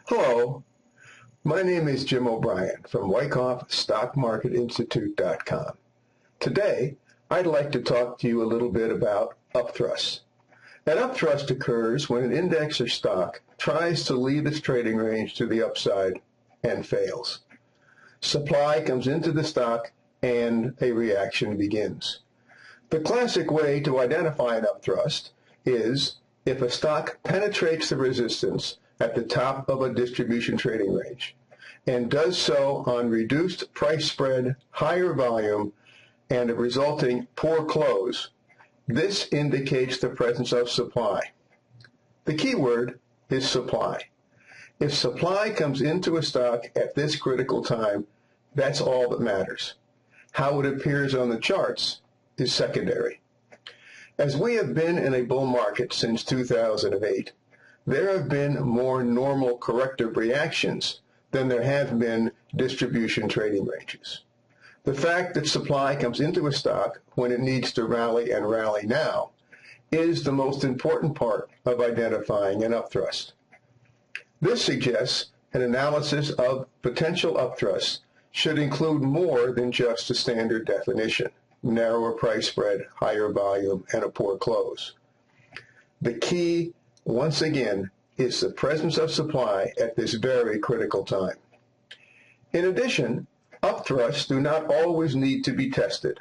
Hello, my name is Jim O'Brien from WyckoffStockMarketInstitute.com. Today, I'd like to talk to you a little bit about upthrusts. An upthrust occurs when an index or stock tries to leave its trading range to the upside and fails. Supply comes into the stock and a reaction begins. The classic way to identify an upthrust is if a stock penetrates the resistance at the top of a distribution trading range and does so on reduced price spread, higher volume, and a resulting poor close. This indicates the presence of supply. The key word is supply. If supply comes into a stock at this critical time, that's all that matters. How it appears on the charts is secondary. As we have been in a bull market since 2008, there have been more normal corrective reactions than there have been distribution trading ranges. The fact that supply comes into a stock when it needs to rally and rally now is the most important part of identifying an upthrust. This suggests an analysis of potential upthrusts should include more than just a standard definition: narrower price spread, higher volume, and a poor close. The key, once again, is the presence of supply at this very critical time. In addition, upthrusts do not always need to be tested.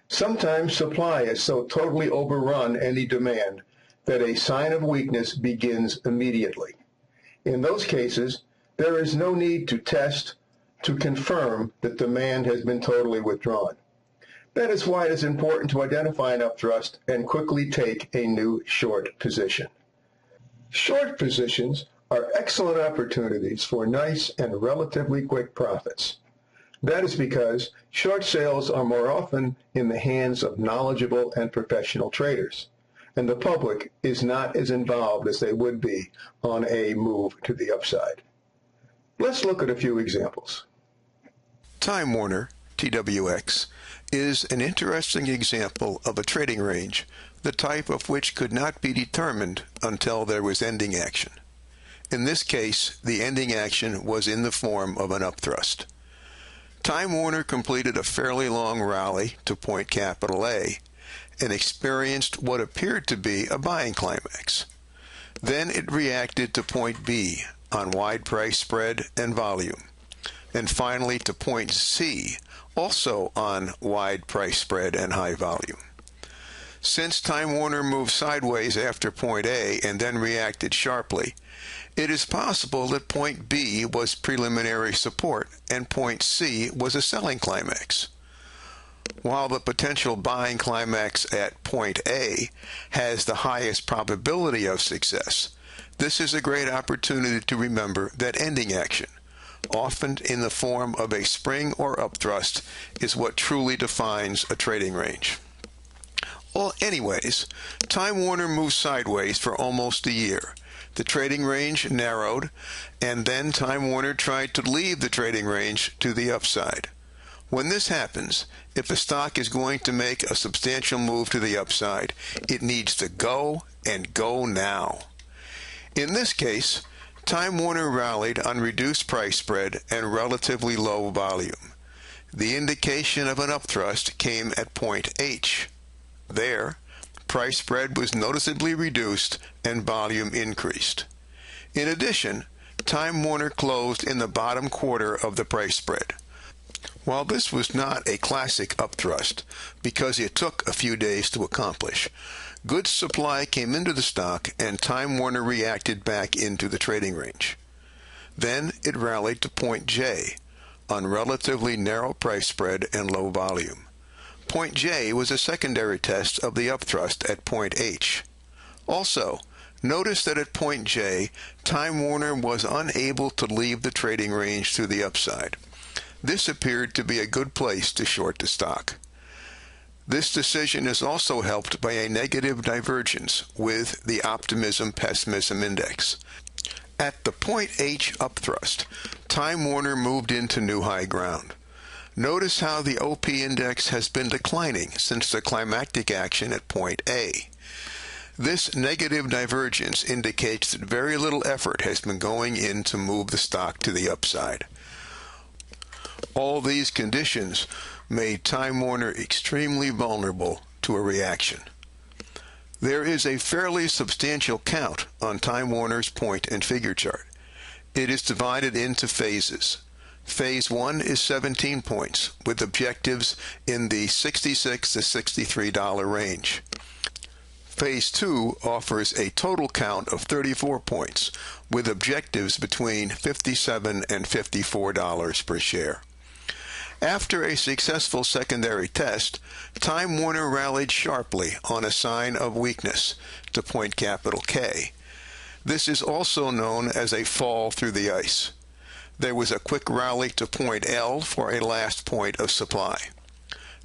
Sometimes supply has so totally overrun any demand that a sign of weakness begins immediately. In those cases, there is no need to test to confirm that demand has been totally withdrawn. That is why it is important to identify an upthrust and quickly take a new short position. Short positions are excellent opportunities for nice and relatively quick profits. That is because short sales are more often in the hands of knowledgeable and professional traders, and the public is not as involved as they would be on a move to the upside. Let's look at a few examples. Time Warner, TWX, is an interesting example of a trading range, the type of which could not be determined until there was ending action. In this case, the ending action was in the form of an upthrust. Time Warner completed a fairly long rally to point capital A and experienced what appeared to be a buying climax. Then it reacted to point B on wide price spread and volume, and finally to point C, also on wide price spread and high volume. Since Time Warner moved sideways after point A and then reacted sharply, it is possible that point B was preliminary support and point C was a selling climax. While the potential buying climax at point A has the highest probability of success, this is a great opportunity to remember that ending action, often in the form of a spring or upthrust, is what truly defines a trading range. Well, anyways, Time Warner moved sideways for almost a year. The trading range narrowed, and then Time Warner tried to leave the trading range to the upside. When this happens, if a stock is going to make a substantial move to the upside, it needs to go and go now. In this case, Time Warner rallied on reduced price spread and relatively low volume. The indication of an upthrust came at point H. There, price spread was noticeably reduced and volume increased. In addition, Time Warner closed in the bottom quarter of the price spread. While this was not a classic upthrust, because it took a few days to accomplish, good supply came into the stock and Time Warner reacted back into the trading range. Then it rallied to point J on relatively narrow price spread and low volume. Point J was a secondary test of the upthrust at point H. Also, notice that at point J, Time Warner was unable to leave the trading range to the upside. This appeared to be a good place to short the stock. This decision is also helped by a negative divergence with the optimism-pessimism index. At the point H upthrust, Time Warner moved into new high ground. Notice how the OP index has been declining since the climactic action at point A. This negative divergence indicates that very little effort has been going in to move the stock to the upside. All these conditions made Time Warner extremely vulnerable to a reaction. There is a fairly substantial count on Time Warner's point and figure chart. It is divided into phases. Phase 1 is 17 points, with objectives in the $66 to $63 range. Phase 2 offers a total count of 34 points, with objectives between $57 and $54 per share. After a successful secondary test, Time Warner rallied sharply on a sign of weakness to point capital K. This is also known as a fall through the ice. There was a quick rally to point L for a last point of supply.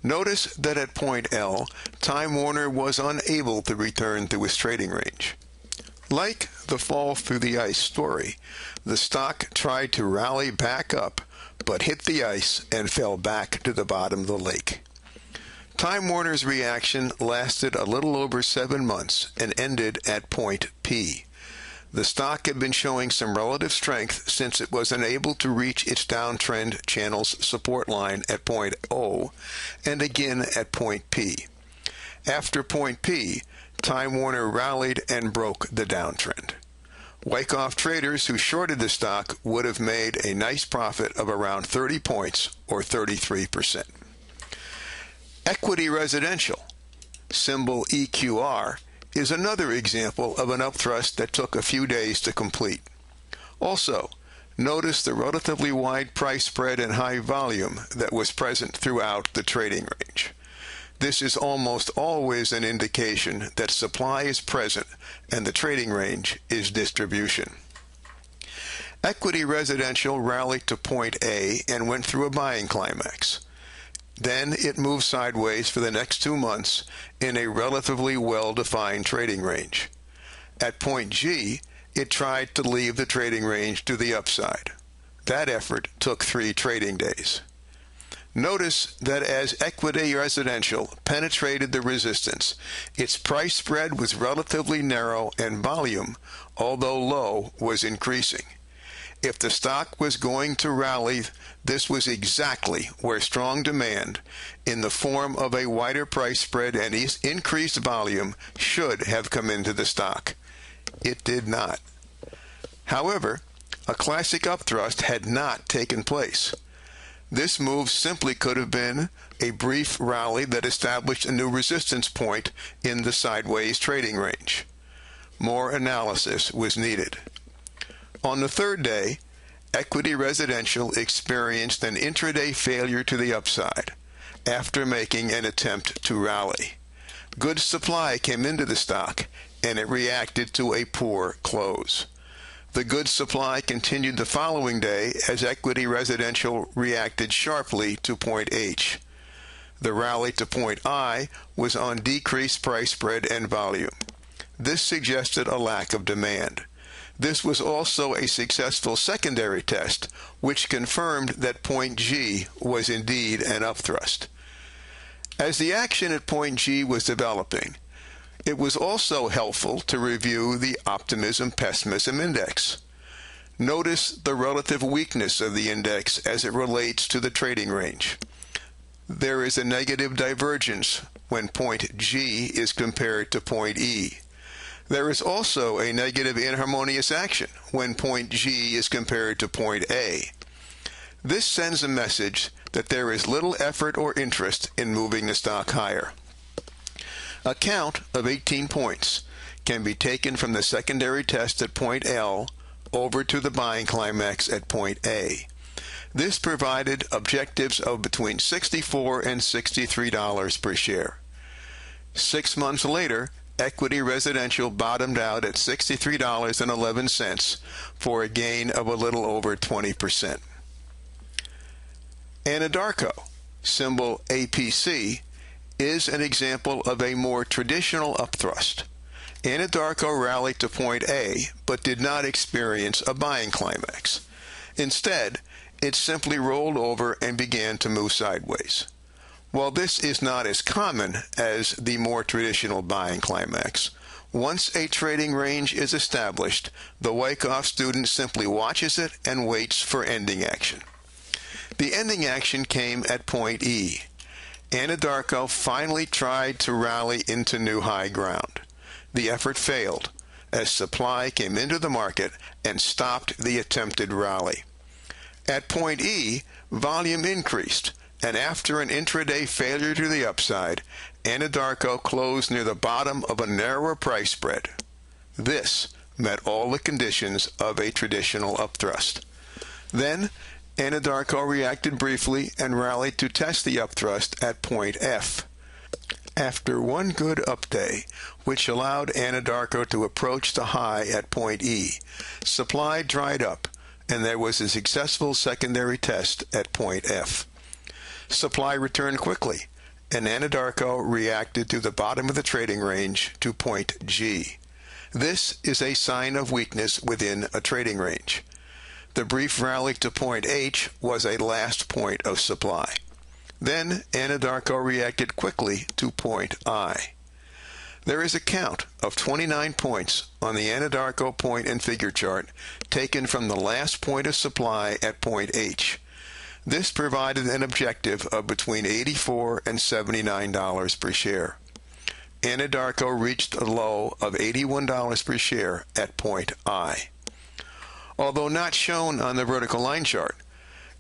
Notice that at point L, Time Warner was unable to return to its trading range. Like the fall through the ice story, the stock tried to rally back up, but hit the ice and fell back to the bottom of the lake. Time Warner's reaction lasted a little over 7 months and ended at point P. The stock had been showing some relative strength since it was unable to reach its downtrend channel's support line at point O and again at point P. After point P, Time Warner rallied and broke the downtrend. Wyckoff traders who shorted the stock would have made a nice profit of around 30 points or 33%. Equity Residential, symbol EQR, is another example of an upthrust that took a few days to complete. Also, notice the relatively wide price spread and high volume that was present throughout the trading range. This is almost always an indication that supply is present and the trading range is distribution. Equity Residential rallied to point A and went through a buying climax. Then it moved sideways for the next 2 months in a relatively well-defined trading range. At point G, it tried to leave the trading range to the upside. That effort took 3 trading days. Notice that as Equity Residential penetrated the resistance, its price spread was relatively narrow and volume, although low, was increasing. If the stock was going to rally, this was exactly where strong demand, in the form of a wider price spread and increased volume, should have come into the stock. It did not. However, a classic upthrust had not taken place. This move simply could have been a brief rally that established a new resistance point in the sideways trading range. More analysis was needed. On the third day, Equity Residential experienced an intraday failure to the upside after making an attempt to rally. Good supply came into the stock, and it reacted to a poor close. The good supply continued the following day as Equity Residential reacted sharply to point H. The rally to point I was on decreased price spread and volume. This suggested a lack of demand. This was also a successful secondary test, which confirmed that point G was indeed an upthrust. As the action at point G was developing, it was also helpful to review the optimism-pessimism index. Notice the relative weakness of the index as it relates to the trading range. There is a negative divergence when point G is compared to point E. There is also a negative inharmonious action when point G is compared to point A. This sends a message that there is little effort or interest in moving the stock higher. A count of 18 points can be taken from the secondary test at point L over to the buying climax at point A. This provided objectives of between $64 and $63 per share. 6 months later, Equity Residential bottomed out at $63.11 for a gain of a little over 20%. Anadarko, symbol APC, is an example of a more traditional upthrust. Anadarko rallied to point A, but did not experience a buying climax. Instead, it simply rolled over and began to move sideways. While this is not as common as the more traditional buying climax, Once a trading range is established, the Wyckoff student simply watches it and waits for ending action. The ending action came at point E. Anadarko finally tried to rally into new high ground. The effort failed, as supply came into the market and stopped the attempted rally. At point E, volume increased, and after an intraday failure to the upside, Anadarko closed near the bottom of a narrower price spread. This met all the conditions of a traditional upthrust. Then, Anadarko reacted briefly and rallied to test the upthrust at point F. After one good up day, which allowed Anadarko to approach the high at point E, supply dried up, and there was a successful secondary test at point F. Supply returned quickly, and Anadarko reacted to the bottom of the trading range to point G. This is a sign of weakness within a trading range. The brief rally to point H was a last point of supply. Then Anadarko reacted quickly to point I. There is a count of 29 points on the Anadarko point and figure chart taken from the last point of supply at point H. This provided an objective of between $84 and $79 per share. Anadarko reached a low of $81 per share at point I. Although not shown on the vertical line chart,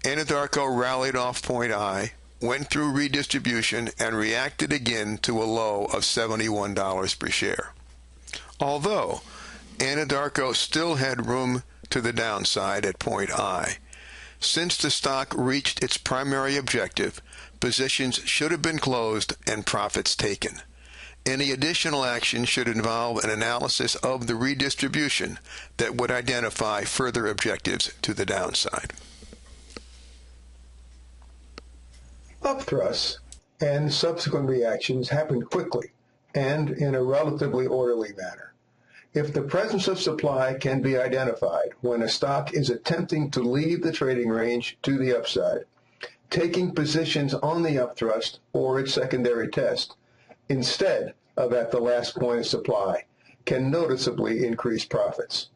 Anadarko rallied off point I, went through redistribution, and reacted again to a low of $71 per share. Although Anadarko still had room to the downside at point I, since the stock reached its primary objective, positions should have been closed and profits taken. Any additional action should involve an analysis of the redistribution that would identify further objectives to the downside. Upthrusts and subsequent reactions happen quickly and in a relatively orderly manner. If the presence of supply can be identified when a stock is attempting to leave the trading range to the upside, taking positions on the upthrust or its secondary test, instead of at the last point of supply, can noticeably increase profits.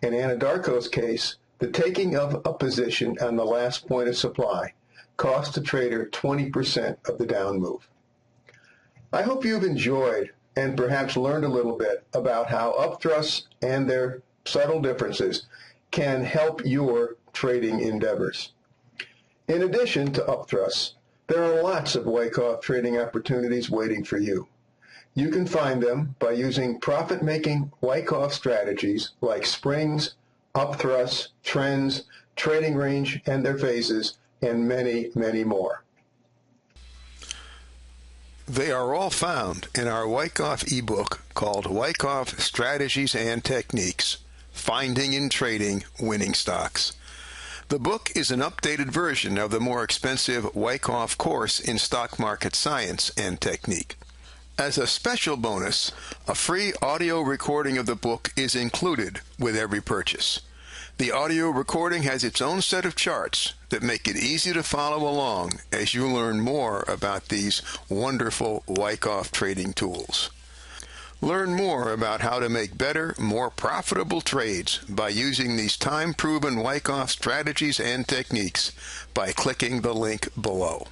In Anadarko's case, the taking of a position on the last point of supply cost the trader 20% of the down move. I hope you've enjoyed and perhaps learned a little bit about how upthrusts and their subtle differences can help your trading endeavors. In addition to upthrusts, there are lots of Wyckoff trading opportunities waiting for you. You can find them by using profit-making Wyckoff strategies like springs, upthrusts, trends, trading range and their phases, and many, many more. They are all found in our Wyckoff ebook called Wyckoff Strategies and Techniques, Finding and Trading Winning Stocks. The book is an updated version of the more expensive Wyckoff course in stock market science and technique. As a special bonus, a free audio recording of the book is included with every purchase. The audio recording has its own set of charts that make it easy to follow along as you learn more about these wonderful Wyckoff trading tools. Learn more about how to make better, more profitable trades by using these time-proven Wyckoff strategies and techniques by clicking the link below.